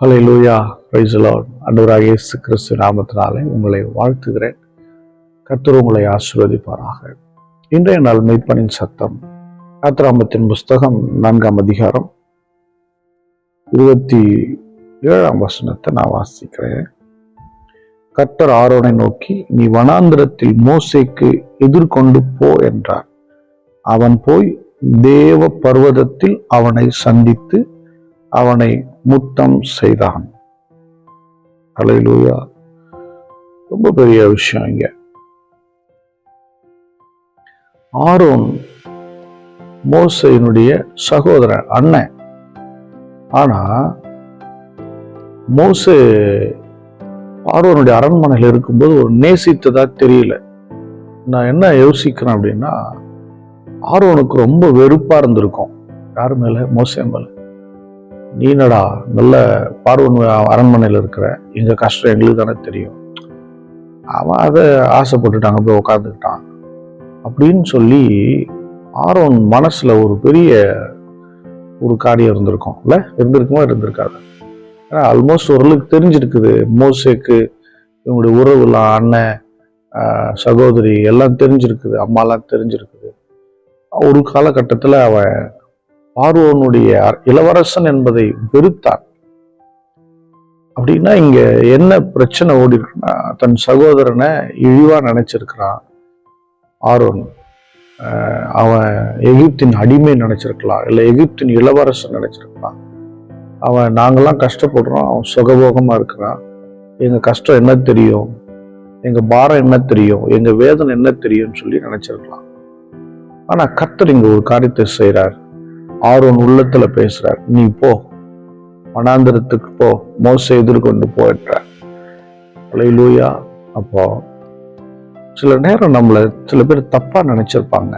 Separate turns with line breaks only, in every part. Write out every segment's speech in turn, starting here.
Hallelujah, praise the Lord. ஆண்டவராகிய இயேசு கிறிஸ்து நாமத்தினாலே உங்களை வாழ்த்துகிறேன். கர்த்தர் உங்களை ஆசீர்வதிப்பாராக. இன்றைய நாள் மெய்ப்பனின் சத்தம் யாத்திராகமத்தின் புஸ்தகம் 4ஆம் அதிகாரம் 27ஆம் வசனத்தை நான் வாசிக்கிறேன். கர்த்தர் ஆரோனை நோக்கி, நீ வனாந்திரத்தில் மோசேக்கு எதிர்கொண்டு போ என்றார். அவன் போய் தேவ பர்வதத்தில் அவனை சந்தித்து அவனை முத்தம் செய்தான். ஹல்லேலூயா. ரொம்ப பெரிய விஷயம் இங்க. ஆரோன் மோசேயினுடைய சகோதரன், அண்ணன். ஆனா மோசே ஆரோனுடைய அரண்மனையில் இருக்கும்போது ஒரு நேசித்ததா தெரியல. நான் என்ன யோசிக்கிறேன் அப்படின்னா, ஆரோனுக்கு ரொம்ப வெறுப்பா இருந்திருக்கும். யார் மேல? மோசே மேல. நீனடா நல்ல பார்வன் அரண்மனையில் இருக்கிற, எங்க கஷ்டம் எங்களுக்கு தானே தெரியும். அவன் அதை ஆசைப்பட்டுட்டாங்க, போய் உட்காந்துக்கிட்டான் அப்படின்னு சொல்லி ஆரோன் மனசுல ஒரு பெரிய ஒரு காரியம் இருந்திருக்கும். இல்ல இருந்திருக்குமோ இருந்திருக்காது. ஏன்னா ஆல்மோஸ்ட் ஓரளவுக்கு தெரிஞ்சிருக்குது மோசேக்கு இவங்களுடைய உறவுலாம், அண்ணன் சகோதரி எல்லாம் தெரிஞ்சிருக்குது, அம்மாலாம் தெரிஞ்சிருக்குது. ஒரு காலகட்டத்தில் அவன் பார்வோனுடைய இளவரசன் என்பதை வெறுத்தான். அப்படின்னா இங்க என்ன பிரச்சனை ஓடி இருக்குன்னா, தன் சகோதரனை இழிவா நினைச்சிருக்கிறான் ஆரோன். அவன் எகிப்தின் அடிமை நினைச்சிருக்கலாம், இல்லை எகிப்தின் இளவரசன் நினைச்சிருக்கலாம். அவன் நாங்கெல்லாம் கஷ்டப்படுறோம், அவன் சுகபோகமா இருக்கிறான், எங்க கஷ்டம் என்ன தெரியும், எங்க பாரம் என்ன தெரியும், எங்க வேதனை என்ன தெரியும்னு சொல்லி நினைச்சிருக்கலாம். ஆனா கர்த்தர் இங்க ஒரு காரியத்தை செய்யறார். ஆரோன் உள்ளத்துல பேசுறார். நீ போ, வனாந்திரத்துக்கு போ, மோசே எதிர்கொண்டு போயிட்டார். ஹல்லேலூயா. அப்போ சில நேரம் நம்மள சில பேர் தப்பா நினைச்சிருப்பாங்க,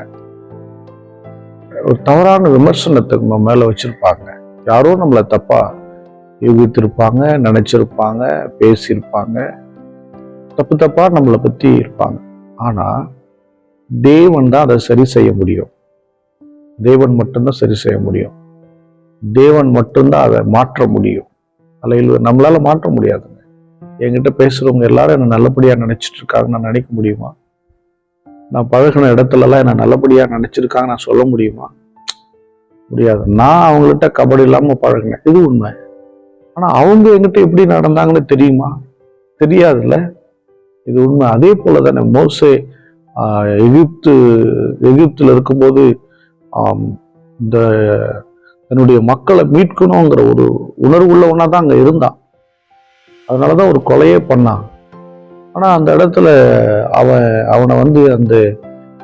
ஒரு தவறான விமர்சனத்துக்கு நம்ம மேல வச்சிருப்பாங்க. யாரோ நம்மள தப்பா யூகித்திருப்பாங்க, நினைச்சிருப்பாங்க, பேசியிருப்பாங்க, தப்பு தப்பா நம்மளை பத்தி இருப்பாங்க. ஆனா தேவன் தான் அதை சரி செய்ய முடியும். தேவன் மட்டும்தான் சரி செய்ய முடியும். தேவன் மட்டும்தான் அதை மாற்ற முடியும். அல்ல, நம்மளால மாற்ற முடியாதுங்க. என்கிட்ட பேசுறவங்க எல்லாரும் என்ன நல்லபடியா நினைச்சிட்டு இருக்காங்க நான் நினைக்க முடியுமா? நான் பழகின இடத்துல எல்லாம் என்ன நல்லபடியா நினைச்சிருக்காங்க நான் சொல்ல முடியுமா? முடியாது. நான் அவங்கள்ட்ட கபடி இல்லாம பழகினேன், இது உண்மை. ஆனா அவங்க என்கிட்ட எப்படி நடந்தாங்கன்னு தெரியுமா? தெரியாதுல்ல, இது உண்மை. அதே போலதானே மோசே எகிப்துல இருக்கும்போது இந்த தன்னுடைய மக்களை மீட்கணுங்கிற ஒரு உணர்வு உள்ளவனா தான் அங்க இருந்தான். அதனாலதான் ஒரு கொலையே பண்ணான். ஆனா அந்த இடத்துல அவனை அந்த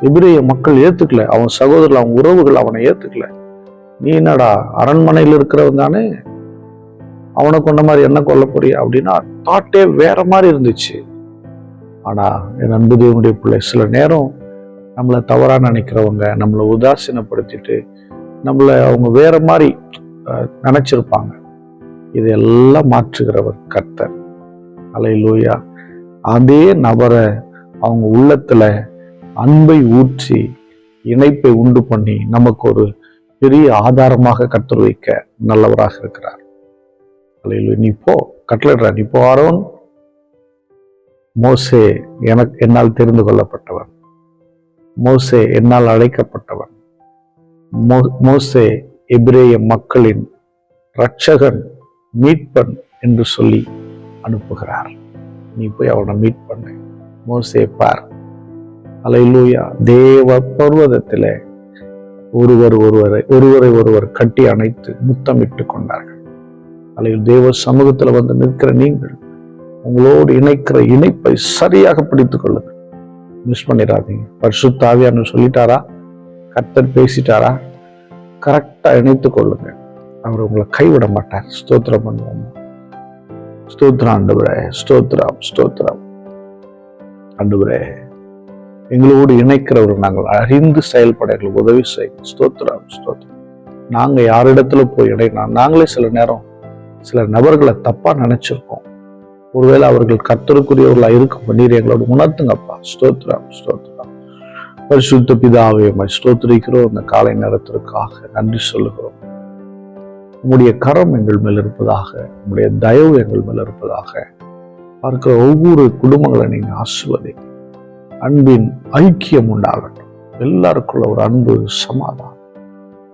எபிரேய மக்கள் ஏத்துக்கல, அவன் சகோதரர், அவன் உறவுகள் அவனை ஏத்துக்கல. நீ என்னடா அரண்மனையில் இருக்கிறவன் தானே, அவனை கொண்ட மாதிரி என்ன கொல்ல போறியா அப்படின்னா தாட்டே வேற மாதிரி இருந்துச்சு. ஆனா என் அன்பு தேவனுடைய பிள்ளை, சில நேரம் நம்மளை தவறா நினைக்கிறவங்க, நம்மளை உதாசீனப்படுத்திட்டு நம்மளை அவங்க வேற மாதிரி நினைச்சிருப்பாங்க. இதெல்லாம் மாற்றுகிறவர் கர்த்தர். ஹல்லேலூயா. அதே நபரை அவங்க உள்ளத்துல அன்பை ஊற்றி இணைப்பை உண்டு பண்ணி நமக்கு ஒரு பெரிய ஆதாரமாக கர்த்தர் வைக்க நல்லவராக இருக்கிறார். ஹல்லேலூயா. நீ போ, கட்டளையிடுற, நீ போ ஆரோன், மோசே என்னால் தெரிந்து கொள்ளப்பட்டவன், மோசே என்னால் அழைக்கப்பட்டவன், மோசே எபிரேய மக்களின் இரட்சகன், மீட்பன் என்று சொல்லி அனுப்புகிறார். நீ போய் அவனை மீட் பண்ண, மோசே பார். ஹல்லேலூயா. தேவ பர்வதத்திலே ஒருவரை கட்டி அணைத்து முத்தமிட்டு கொண்டார்கள். அல்லது தேவ சமூகத்துல வந்து நிற்கிற நீங்கள் உங்களோடு இணைக்கிற இணைப்பை சரியாக பிடித்துக் கொள்ளுங்க. மிஸ் பண்ணிடாதீங்க. பரிசுத்த ஆவியானவர் சொல்லிட்டாரா, கர்த்தர் பேசிட்டாரா, கரெக்டா இணைத்துக் கொள்ளுங்க. அவர் உங்களை கைவிட மாட்டார். ஸ்தோத்திரம் பண்ணுவோம். ஸ்தோத்திரம் ஆண்டவரே, ஸ்தோத்திரம் ஸ்தோத்திரம் ஆண்டவரே. எங்களோடு இணைக்கிறவர் நாங்கள் அறிந்து செயல்பட எங்களுக்கு உதவி செய்யும். ஸ்தோத்திரம் ஸ்தோத்திரம். நாங்க யாரிடத்துல போய் இணைனா, நாங்களே சில நேரம் சில நபர்களை தப்பா நினைச்சிருக்கோம். ஒருவேளை அவர்கள் கர்த்தருக்குரியவர்களா இருக்கும் நீர் எங்களோட உணர்த்துங்கப்பா. ஸ்தோத்திரம் ஸ்தோத்திரம். பரிசுத்த பிதாவே ஸ்தோத்திரிக்கிறோம். இந்த காலை நேரத்திற்காக நன்றி சொல்லுகிறோம். உம்முடைய கரம் எங்கள் மேல் இருப்பதாக, உம்முடைய தயவு எங்கள் மேல் இருப்பதாக. பார்க்கிற ஒவ்வொரு குடும்பங்களை நீங்க ஆசீர்வதிங்க. அன்பின் ஐக்கியம் உண்டாகட்டும். எல்லாருக்குள்ள ஒரு அன்பு சமாதானம்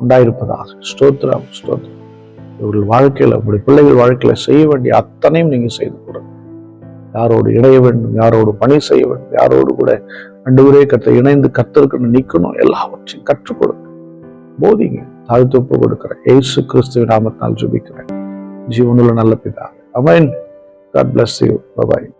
உண்டாயிருப்பதாக. ஸ்தோத்திரம், ஸ்தோத்திரம். இவர்கள் வாழ்க்கையில, உங்களுடைய பிள்ளைகள் வாழ்க்கையில செய்ய வேண்டிய அத்தனையும் நீங்க செய்து கொடுங்க. யாரோடு இணைய வேண்டும், யாரோடு பணி செய்ய வேண்டும், யாரோடு கூட அன்றுவரே இணைந்து கர்த்தருக்கு நிற்கணும், எல்லாவற்றையும் கற்றுக் கொடுங்க, போதிங்க. தாழ்த்து ஒப்பு கொடுக்கிறேன். இயேசு கிறிஸ்துவின் நாமத்தினால் ஜெபிக்கிறேன். ஜீவனுள்ள நல்ல பிதாவே. ஆமென். God bless you. Bye bye.